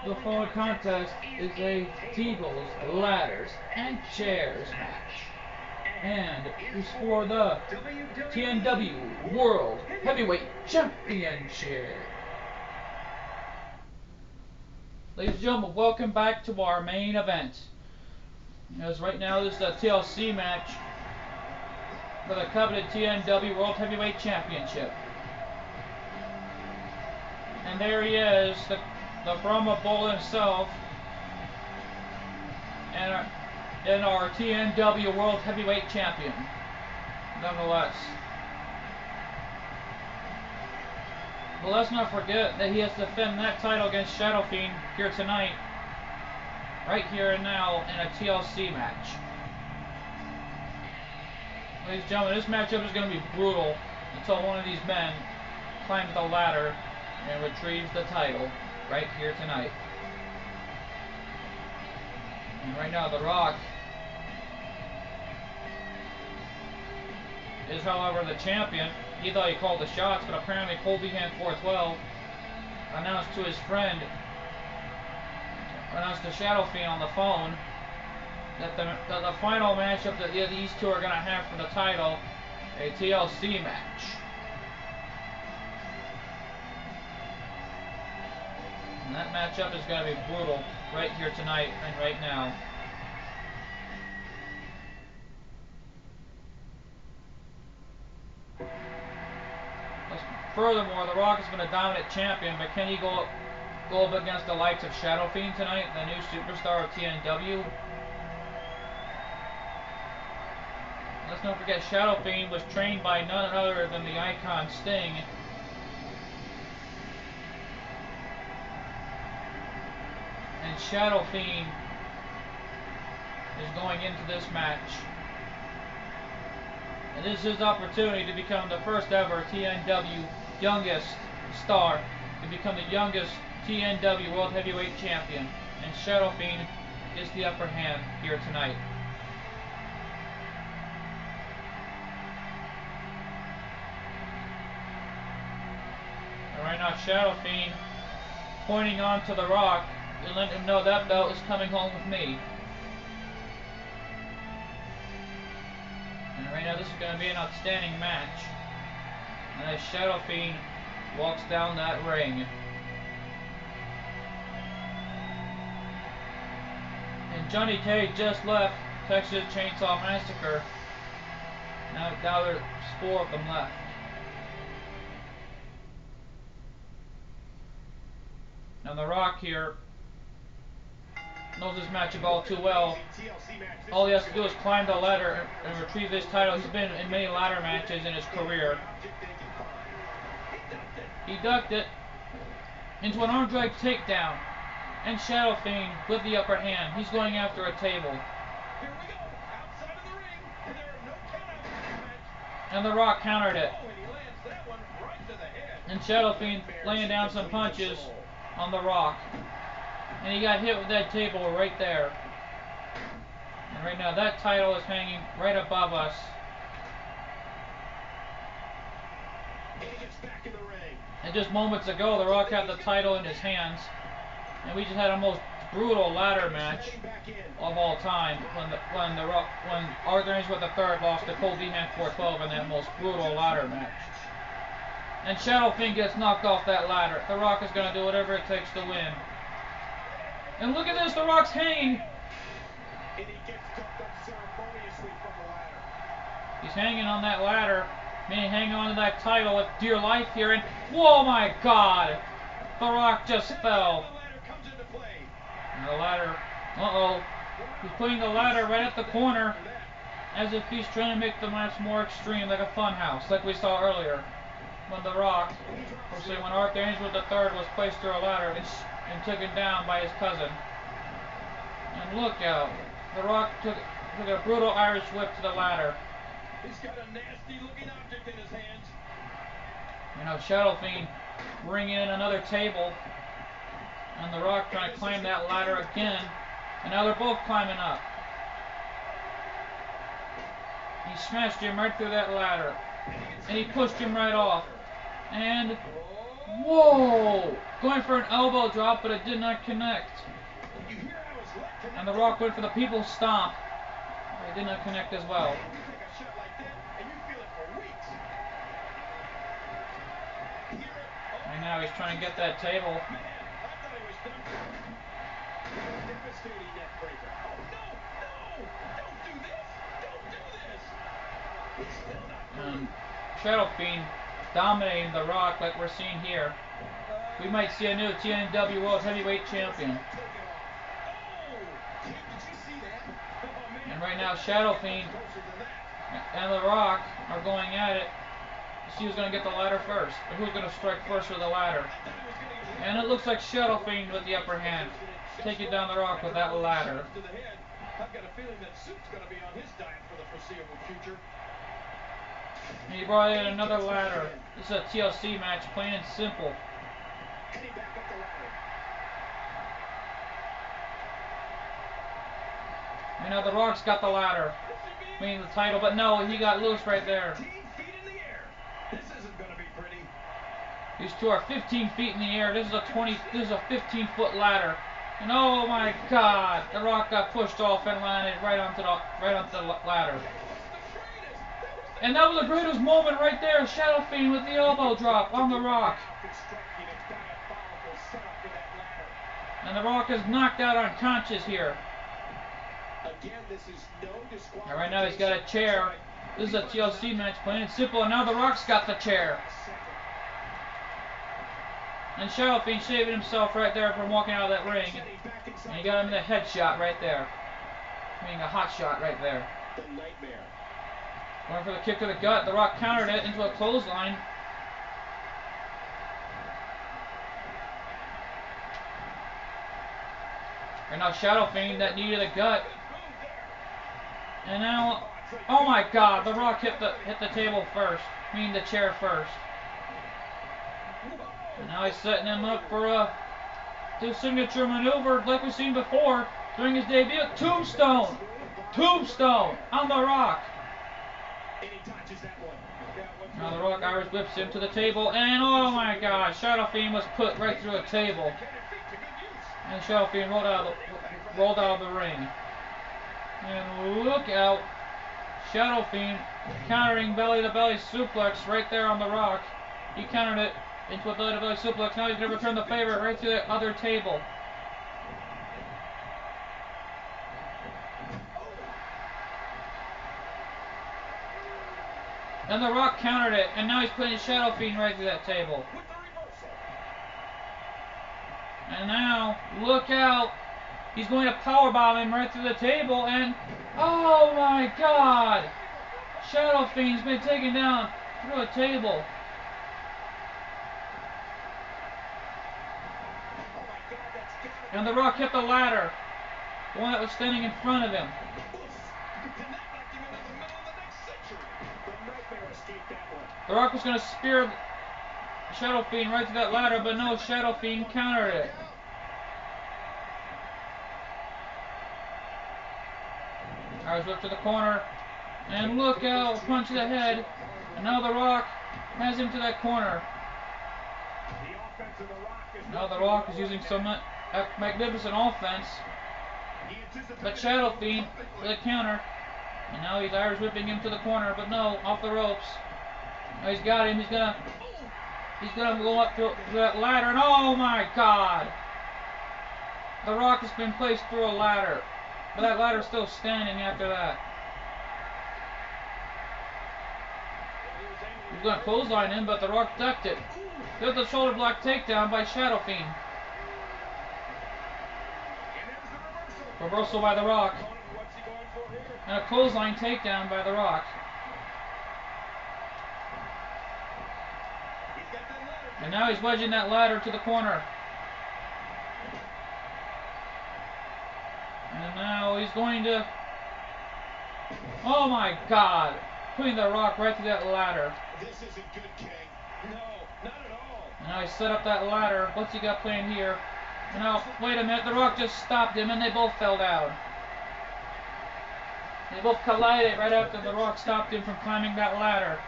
The following contest is a tables, ladders, and chairs match, and is for the TNW World Heavyweight Championship. Ladies and gentlemen, welcome back to our main event. As right now this is a TLC match for the coveted TNW World Heavyweight Championship. And there he is, the Brahma Bull himself, and our TNW World Heavyweight Champion, nonetheless. But let's not forget that he has to defend that title against Shadow Fiend here tonight, right here and now, in a TLC match. Ladies and gentlemen, this matchup is going to be brutal until one of these men climbs the ladder and retrieves the title right here tonight. And right now, The Rock is, however, the champion. He thought he called the shots, but apparently Colby Hand 412 announced to his friend, announced to Shadow Fiend on the phone, that the final matchup that these two are going to have for the title, a TLC match. And that matchup is going to be brutal right here tonight and right now. Furthermore, The Rock has been a dominant champion, but can he go up against the likes of Shadow Fiend tonight, the new superstar of TNW? Let's not forget, Shadow Fiend was trained by none other than the icon Sting. And Shadow Fiend is going into this match, and this is his opportunity to become the first ever TNW youngest star, to become the youngest TNW World Heavyweight Champion. And Shadow Fiend gets the upper hand here tonight. And right now, Shadow Fiend pointing on to The Rock and letting him know that belt is coming home with me. And right now, this is going to be an outstanding match. And as Shadow Fiend walks down that ring, and Johnny K just left Texas Chainsaw Massacre. Now there's 4 of them left. Now The Rock here knows this matchup all too well. All he has to do is climb the ladder and retrieve this title. He's been in many ladder matches in his career. He ducked it into an arm drag takedown, and Shadow Fiend with the upper hand. He's going after a table. And The Rock countered it. And Shadow Fiend laying down some punches on The Rock. And he got hit with that table right there. And right now that title is hanging right above us. And just moments ago, The Rock had the title in his hands. And we just had a most brutal ladder match of all time when Arthur Ainsworth III lost to Cole Behan 412 in that most brutal ladder match. And Shadow Fiend gets knocked off that ladder. The Rock is going to do whatever it takes to win. And look at this, The Rock's hanging. And he gets tucked unceremoniously from the ladder. He's hanging on that ladder, meaning hanging on to that title with dear life here. And whoa, my God! The Rock just fell. And the ladder, he's putting the ladder right at the corner, as if he's trying to make the match more extreme, like a fun house, like we saw earlier. When The Rock, when Arthur Ainsworth III was placed through a ladder and taken down by his cousin. And look out, The Rock took a brutal Irish whip to the ladder. He's got a nasty looking object in his hands. You know, Shadow Fiend bringing in another table, and The Rock trying to climb that ladder again. And now they're both climbing up. He smashed him right through that ladder, and he pushed him right off. And Whoa! Going for an elbow drop, but it did not connect. And The Rock went for the People's Stomp. It did not connect as well. And now he's trying to get that table. And Shadow Fiend dominating The Rock like we're seeing here. We might see a new TNW World Heavyweight Champion. And right now Shadow Fiend and The Rock are going at it to see who's going to get the ladder first, or who's going to strike first with the ladder. And it looks like Shadow Fiend with the upper hand, taking down The Rock with that ladder. I've got a feeling that soup's going to be on his diet for the foreseeable future. And he brought in another ladder. This is a TLC match, plain and simple. And now The Rock's got the ladder, meaning the title, but no, he got loose right there. These two are 15 feet in the air. This is a 15-foot ladder. And oh my God, The Rock got pushed off and landed right onto the ladder. And that was the greatest moment right there. Shadow Fiend with the elbow drop on The Rock. And The Rock is knocked out unconscious here. And right now he's got a chair. This is a TLC match, plain and simple. And now The Rock's got the chair. And Shadow Fiend shaving himself right there from walking out of that ring. And he got him the headshot right there. Meaning a hot shot right there. Going for the kick to the gut. The Rock countered it into a clothesline. And now Shadow Fiend, that knee to the gut. And now, oh my God, The Rock hit the table first. Meaning the chair first. And now he's setting him up for his signature maneuver like we've seen before during his debut. Tombstone! Tombstone on The Rock. Now The Rock Irish whips him to the table, and oh my God, Shadow Fiend was put right through a table. And Shadow Fiend rolled out of the ring. And look out, Shadow Fiend countering belly-to-belly suplex right there on The Rock. He countered it into a belly-to-belly suplex. Now he's going to return the favor right to the other table. And The Rock countered it, and now he's putting Shadow Fiend right through that table. And now, look out. He's going to powerbomb him right through the table, and oh my God! Shadow Fiend's been taken down through a table. And The Rock hit the ladder, the one that was standing in front of him. The Rock was going to spear Shadow Fiend right to that ladder, but no, Shadow Fiend countered it. Irish whip to the corner, and look out, punch to the head. And now The Rock has him to that corner. Now The Rock is using some magnificent offense. But Shadow Fiend with a counter. And now he's Irish whipping him to the corner, but no, off the ropes. Now he's got him, he's gonna go up through that ladder, and oh my God! The Rock has been placed through a ladder. But that ladder's still standing after that. He's going to clothesline him, but The Rock ducked it. Good the shoulder block takedown by Shadow Fiend. Reversal by The Rock. And a clothesline takedown by The Rock. And now he's wedging that ladder to the corner. And now he's going to, oh my God, putting The Rock right through that ladder. This isn't good, King. No, not at all. And now he set up that ladder. What's he got playing here? And now, wait a minute, The Rock just stopped him and they both fell down. They both collided right after The Rock stopped him from climbing that ladder.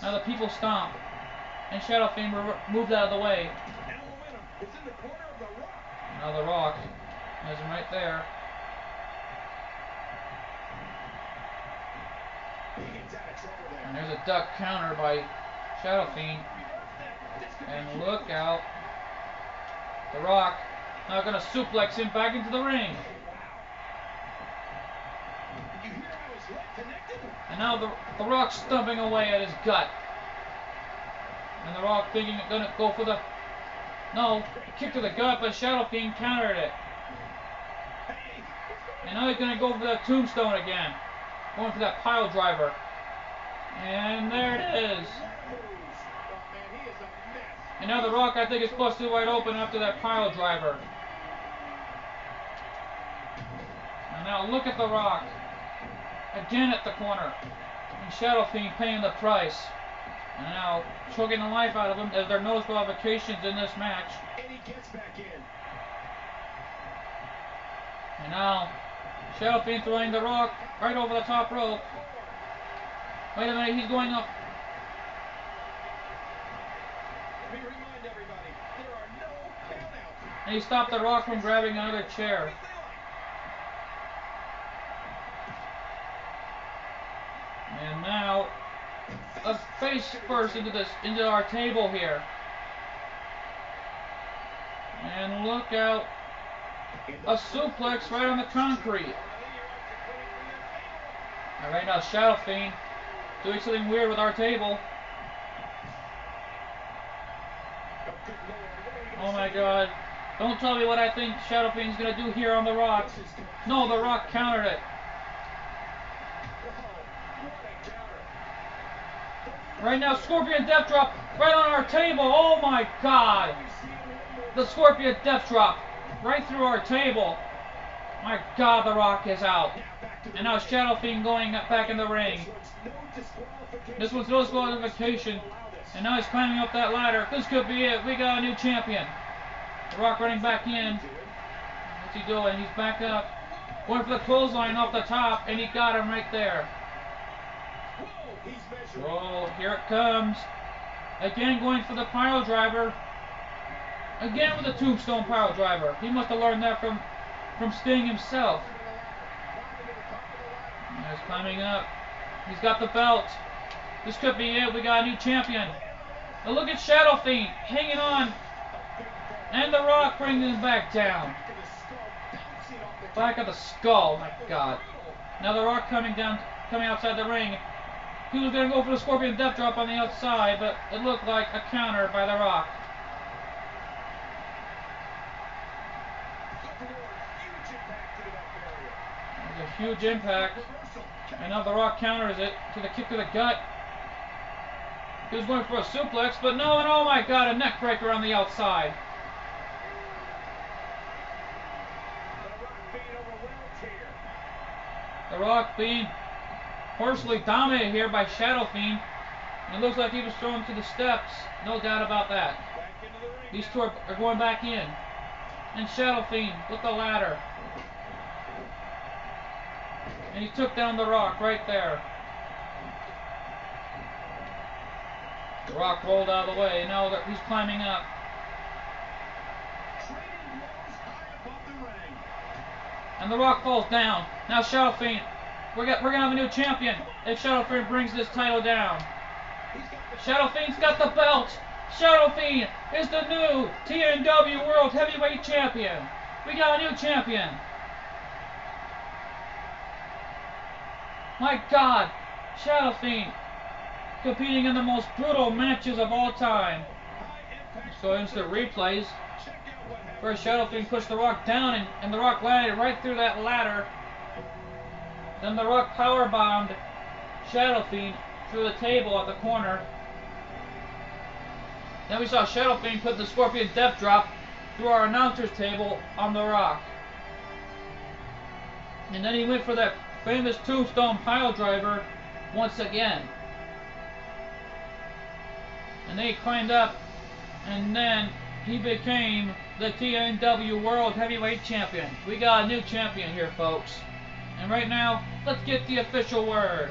Now the people stomp. and Shadow Fiend moved out of the way. Now momentum is in the corner of the Rock. Now the Rock has him right there. He gets out of trouble there. And there's a duck counter by Shadow Fiend. And look out. The Rock now going to suplex him back into the ring. You hear how his leg connected? And now the Rock stumping away at his gut. And the Rock thinking it's going to go for the... No, kick to the gut, but Shadow Fiend countered it. And now he's going to go for that tombstone again. Going for that pile driver. And there it is. And now the Rock, I think, is busted wide open after that pile driver. And now look at the Rock. Again at the corner. And Shadow Fiend paying the price. And now choking the life out of him as there are no disqualifications in this match. And he gets back in. And now Shadow Fiend throwing the Rock right over the top rope. Wait a minute, he's going up. Let me remind everybody, there are no countouts. And he stopped the Rock from grabbing another chair. And now a face first into our table here. And look out. A suplex right on the concrete. Alright, now Shadow Fiend doing something weird with our table. Oh my god. Don't tell me what I think Shadow Fiend's gonna do here on the Rock. No, the Rock countered it. Right now, Scorpion Death Drop right on our table. Oh my god. The Scorpion Death Drop right through our table. My god, the Rock is out. And now Shadow Fiend going back in the ring. This one's no disqualification. And now he's climbing up that ladder. This could be it. We got a new champion. The Rock running back in. What's he doing? He's back up. Going for the clothesline off the top. And he got him right there. Whoa, here it comes. Again going for the pile driver. Again with the tombstone pile driver. He must have learned that from Sting himself. And he's climbing up. He's got the belt. This could be it. We got a new champion. Now look at Shadow Fiend hanging on. And the Rock bringing him back down. Back of the skull. My god. Now the Rock coming outside the ring. He was going to go for the Scorpion Death Drop on the outside, but it looked like a counter by the Rock. There's a huge impact. And now the Rock counters it to the kick to the gut. He was going for a suplex, but no, and oh my god, a neck breaker on the outside. The Rock being forcefully dominated here by Shadow Fiend. And it looks like he was thrown to the steps. No doubt about that. These two are going back in. And Shadow Fiend with the ladder. And he took down the Rock right there. The Rock rolled out of the way. Now he's climbing up. And the Rock falls down. Now Shadow Fiend. We're gonna have a new champion if Shadow Fiend brings this title down. Shadow Fiend's got the belt. Shadow Fiend is the new TNW World Heavyweight Champion. We got a new champion. My god, Shadow Fiend competing in the most brutal matches of all time. Let's go into the replays. First, Shadow Fiend pushed the Rock down, and the Rock landed right through that ladder. Then the Rock powerbombed Shadow Fiend through the table at the corner. Then we saw Shadow Fiend put the Scorpion Death Drop through our announcer's table on the Rock. And then he went for that famous tombstone pile driver once again. And then he climbed up, and then he became the TNW World Heavyweight Champion. We got a new champion here, folks. And right now, let's get the official word.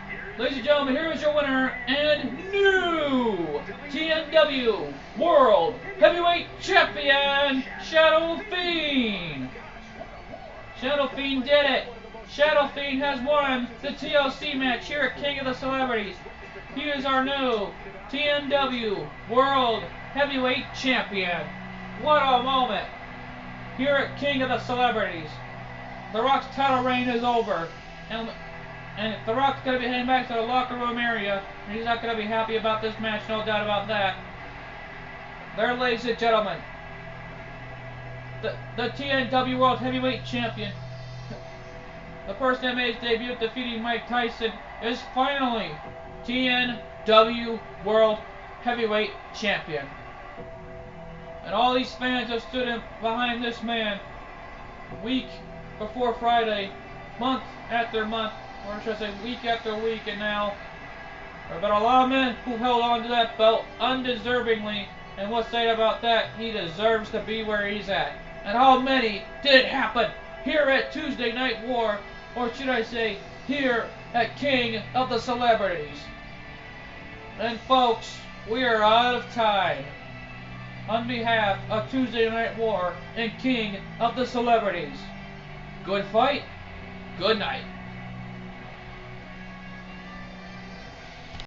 Here Ladies and gentlemen, here is your winner and new TNW World Heavyweight Champion, Shadow Fiend. Shadow Fiend did it. Shadow Fiend has won the TLC match here at King of the Celebrities. He is our new TNW World Heavyweight Champion. What a moment here at King of the Celebrities. The Rock's title reign is over. And The Rock's going to be heading back to the locker room area. And he's not going to be happy about this match, no doubt about that. There, ladies and gentlemen, the TNW World Heavyweight Champion, the person that made his debut defeating Mike Tyson, is finally TNW World Heavyweight Champion. And all these fans have stood behind this man week before Friday, month after month, or should I say week after week, and now there have been a lot of men who held on to that belt undeservingly, and what's say about that, he deserves to be where he's at. And how many did it happen here at Tuesday Night War, or should I say here at King of the Celebrities? And folks, we are out of time. On behalf of Tuesday Night War and King of the Celebrities, good fight, good night.